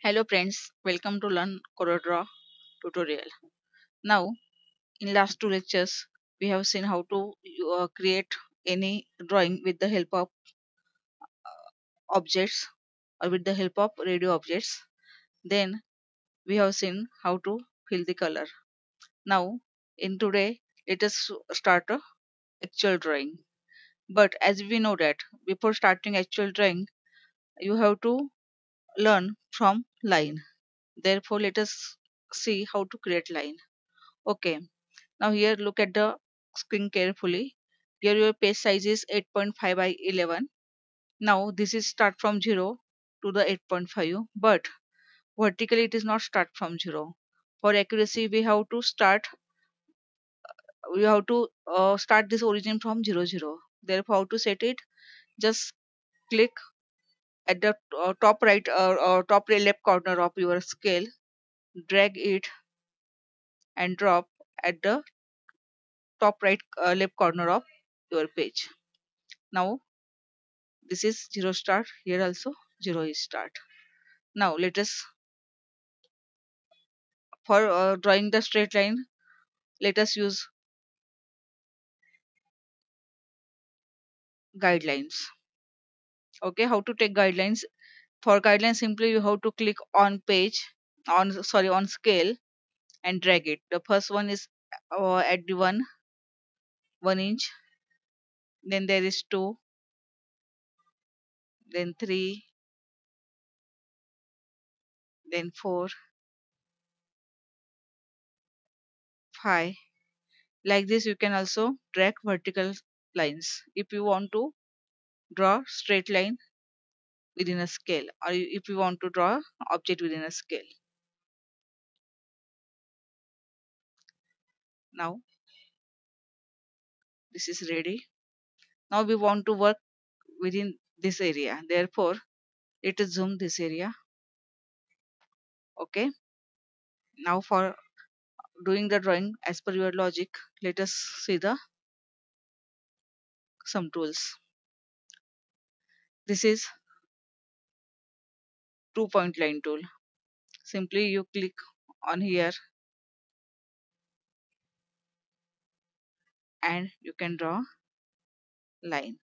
Hello friends, welcome to Learn CorelDRAW tutorial. Now, in last two lectures, we have seen how to create any drawing with the help of objects or with the help of radio objects. Then we have seen how to fill the color. Now, in today, let us start a actual drawing. But as we know that before starting actual drawing, you have to learn from line. Therefore, let us see how to create line. Okay. Now here look at the screen carefully. Here your page size is 8.5 by 11. Now this is start from 0 to the 8.5, but vertically it is not start from 0. For accuracy we have to start this origin from 0 0. Therefore how to set it? Just click at the top right or top left corner of your scale, drag it and drop at the top right left corner of your page. Now this is 0 start, here also 0 is start. Now let us, for drawing the straight line, let us use guidelines. Okay, how to take guidelines? For guidelines, simply you have to click on page, on scale, and drag it. The first one is at the 1 inch, then there is 2, then 3, then 4, 5. Like this you can also drag vertical lines if you want to draw straight line within a scale, or if you want to draw object within a scale. Now this is ready. Now we want to work within this area, therefore let us zoom this area. Okay, now for doing the drawing as per your logic, let us see the some tools. This is 2 point line tool. Simply you click on here and you can draw line,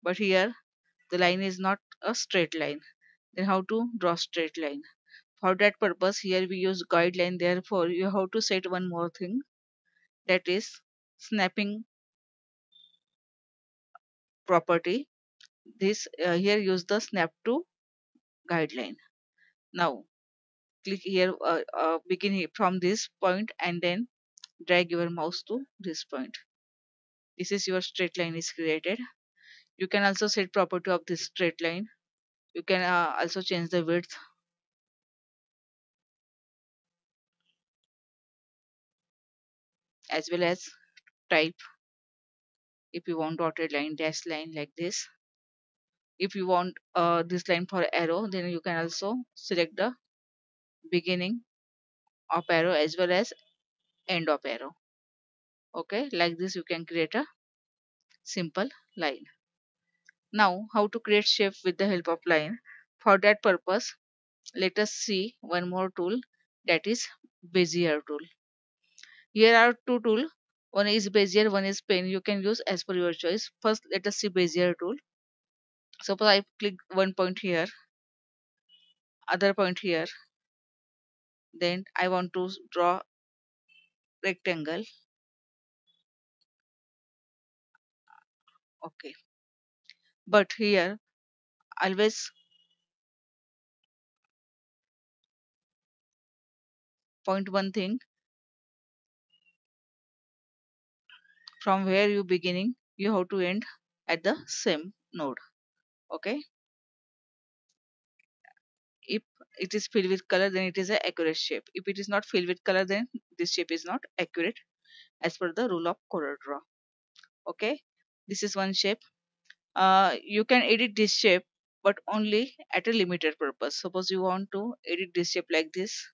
but here the line is not a straight line. Then how to draw straight line? For that purpose here we use guideline, therefore you have to set one more thing, that is snapping property. This here use the snap to guideline. Now click here, begin from this point and then drag your mouse to this point. This is your straight line is created. You can also set property of this straight line. You can also change the width as well as type. If you want dotted line, dash line, like this. If you want this line for arrow, then you can also select the beginning of arrow as well as end of arrow. Okay, like this you can create a simple line. Now how to create shape with the help of line? For that purpose, let us see one more tool, that is Bezier tool. Here are two tools. One is Bezier, one is pen. You can use as per your choice. First let us see Bezier tool. Suppose I click one point here, other point here, then I want to draw rectangle. Okay, but here always point one thing, from where you beginning you have to end at the same node. Okay, if it is filled with color, then it is an accurate shape. If it is not filled with color, then this shape is not accurate as per the rule of CorelDRAW. Okay, this is one shape. You can edit this shape, but only at a limited purpose. Suppose you want to edit this shape like this,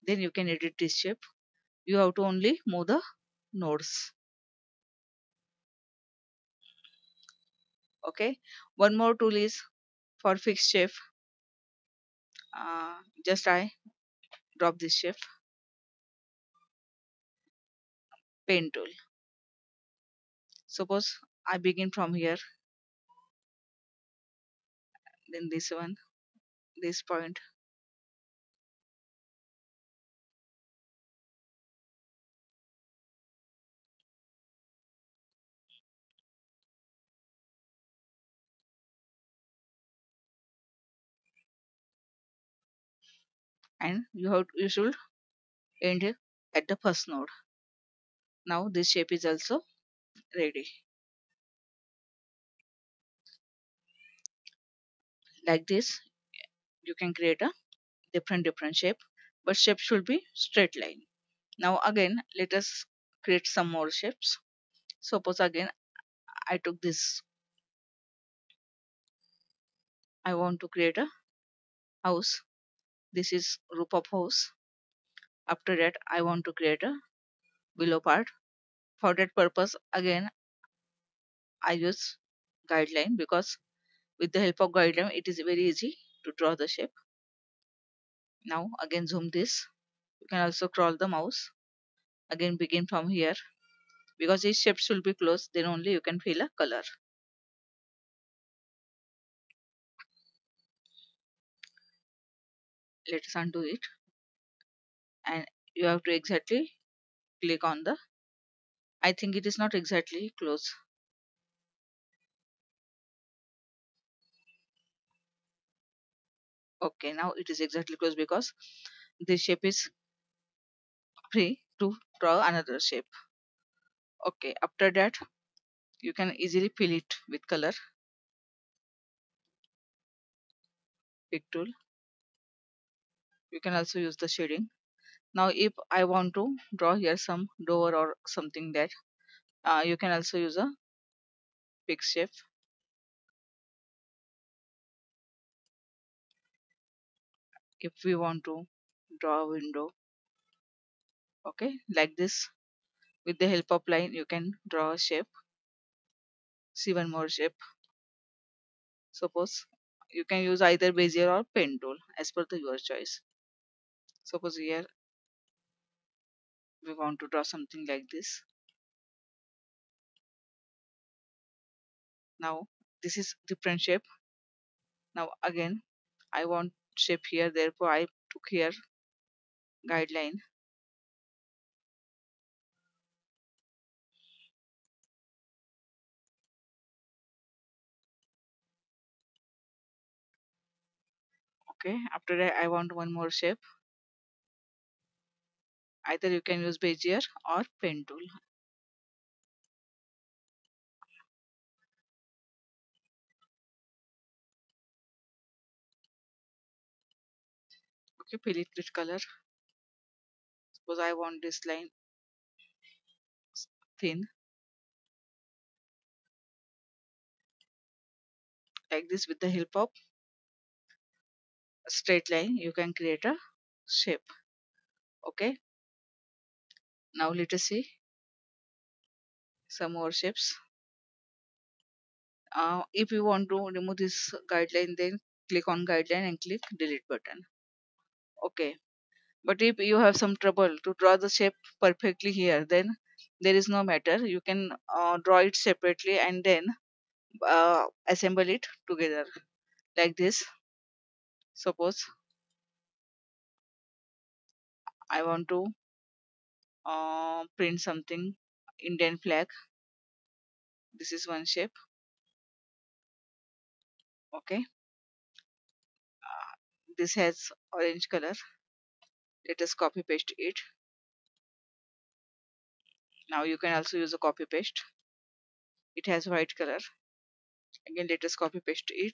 then you can edit this shape. You have to only move the nodes. Okay, one more tool is for fixed shape. Just I drop this shape. Pen tool. Suppose I begin from here, then this one, this point, and you should end it at the first node. Now this shape is also ready. Like this, you can create a different shape, but shape should be straight line. Now again, let us create some more shapes. Suppose again I took this. I want to create a house. This is roof of house. After that, I want to create a below part. For that purpose, again I use guideline, because with the help of guideline, it is very easy to draw the shape. Now again zoom this. You can also scroll the mouse. Again begin from here, because each shape should be close. Then only you can fill a color. Let us undo it, and you have to exactly click on the. I think it is not exactly close. Okay, now it is exactly close, because this shape is free to draw another shape. Okay, after that you can easily fill it with color. Pick tool. You can also use the shading. Now if I want to draw here some door or something, that you can also use a pick shape. If we want to draw a window, okay, like this, with the help of line you can draw a shape. See one more shape. Suppose you can use either bezier or pen tool as per the your choice. Suppose here we want to draw something like this. Now this is different shape. Now again I want shape here, therefore I took here guideline. Okay, after that I want one more shape. Either you can use bezier or pen tool. Okay, fill it with color. Suppose I want this line thin, like this. With the help of a straight line you can create a shape. Okay, now let us see some more shapes. If you want to remove this guideline, then click on guideline and click delete button. Okay, but if you have some trouble to draw the shape perfectly here, then there is no matter. You can draw it separately and then assemble it together like this. Suppose I want to print something, Indian flag. This is one shape. Okay, this has orange color. Let us copy paste it. Now you can also use a copy paste. It has white color. Again, let us copy paste it.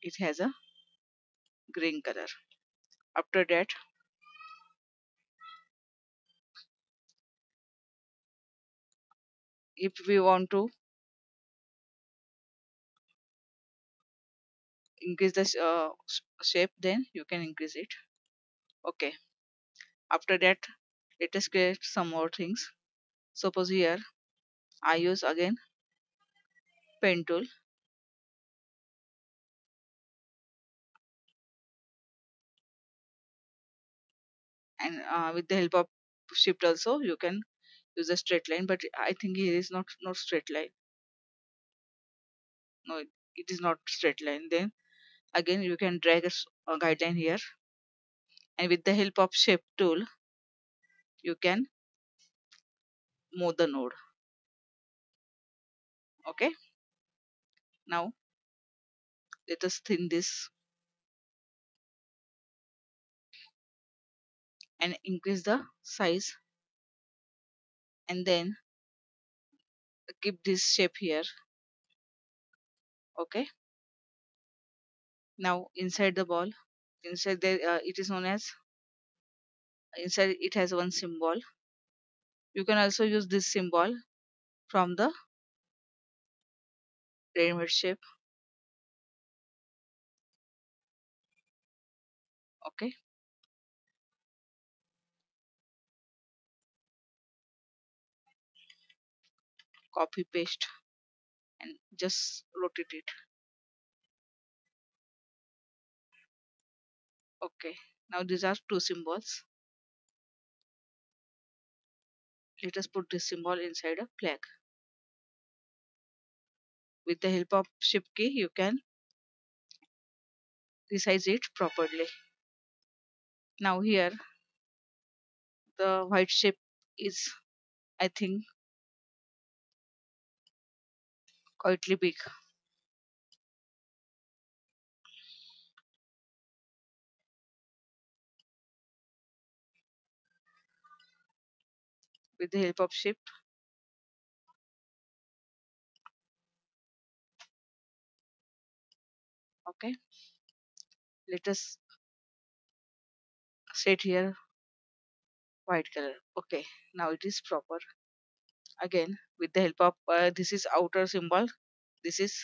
It has a green color. After that, if we want to increase the shape, then you can increase it. Okay, after that, let us create some more things. Suppose here I use again pen tool. and with the help of shift also you can use a straight line, but I think here is not straight line. No, it is not straight line. Then again you can drag a guideline here, and with the help of shape tool you can move the node. Okay, now let us thin this and increase the size, and then keep this shape here. Okay, now inside the ball, inside there it is known as, inside it has one symbol. You can also use this symbol from the ready-made shape. Okay, copy paste and just rotate it. Okay, now these are two symbols. Let us put this symbol inside a flag. With the help of shift key you can resize it properly. Now here the white shape is, I think, quietly big. With the help of shift, okay, let us set here white color. Okay, now it is proper. Again with the help of this is outer symbol, this is,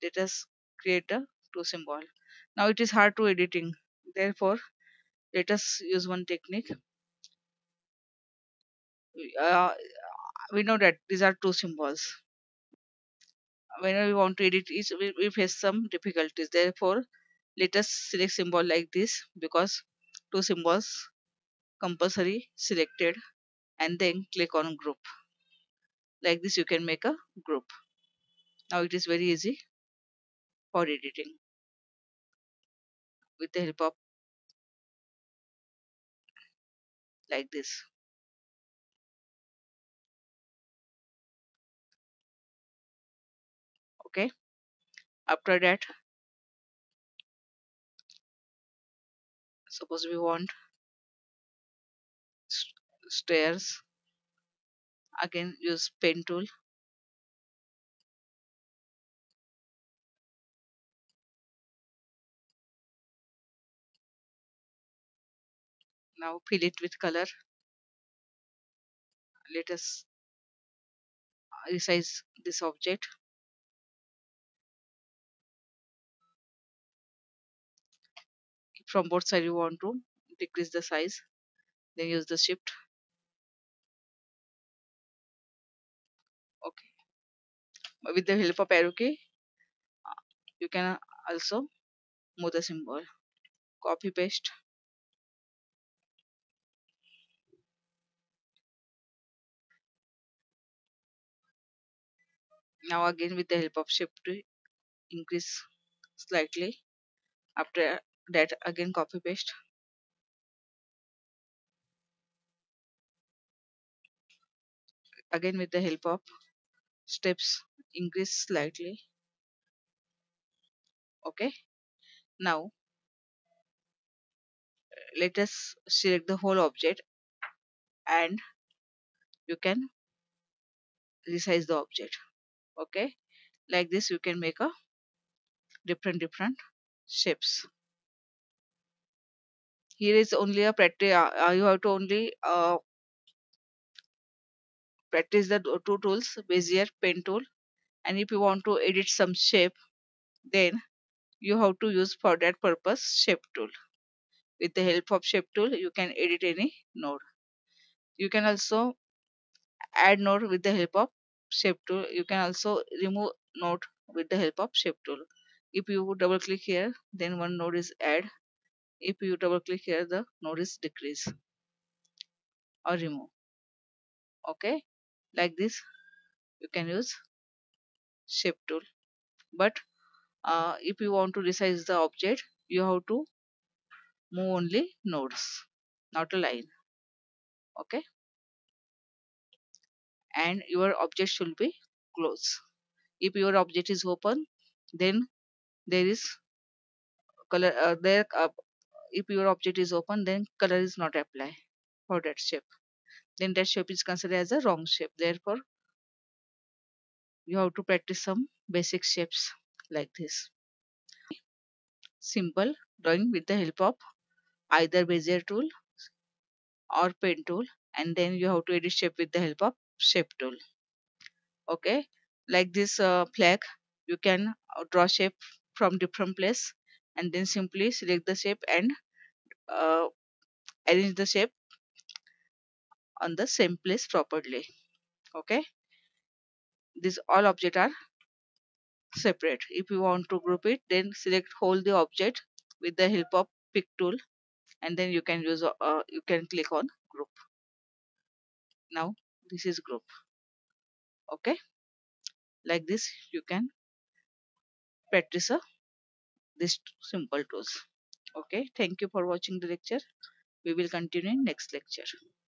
let us create a two symbol. Now it is hard to editing, therefore let us use one technique. uh, we know that these are two symbols. Whenever we want to edit it, we face some difficulties, therefore let us select symbol like this, because two symbols compulsory selected, and then click on group. Like this you can make a group. Now it is very easy for editing with the help of like this. Okay, after that, suppose we want stairs, again use pen tool. Now fill it with color. Let us resize this object. From both sides you want to decrease the size, then use the shift. Okay, with the help of arrow key you can also move the symbol. Copy paste. Now again with the help of shift to increase slightly. After that again copy paste. Again with the help of steps increase slightly. Okay, now let us select the whole object, and you can resize the object. Okay, like this you can make a different shapes. Here is only a practice, you have to only practice the two tools, bezier, pen tool, and if you want to edit some shape, then you have to use for that purpose shape tool. With the help of shape tool you can edit any node. You can also add node with the help of shape tool. You can also remove node with the help of shape tool. If you double click here, then one node is add. If you double click here, the node is decrease or remove. Okay, like this you can use shape tool. But if you want to resize the object, you have to move only nodes, not a line. Okay, and your object should be closed. If your object is open, then there is color there. If your object is open, then color is not applied for that shape. Then that shape is considered as a wrong shape. Therefore, you have to practice some basic shapes like this. Simple drawing with the help of either Bezier tool or pen tool, and then you have to edit shape with the help of shape tool. Okay, like this flag, you can draw shape from different place, and then simply select the shape and uh, arrange the shape on the same place properly. Okay, these all objects are separate. If you want to group it, then select hold the object with the help of pick tool, and then you can use you can click on group. Now this is group. Okay, like this you can practice this simple tools. Okay, thank you for watching the lecture. We will continue in next lecture.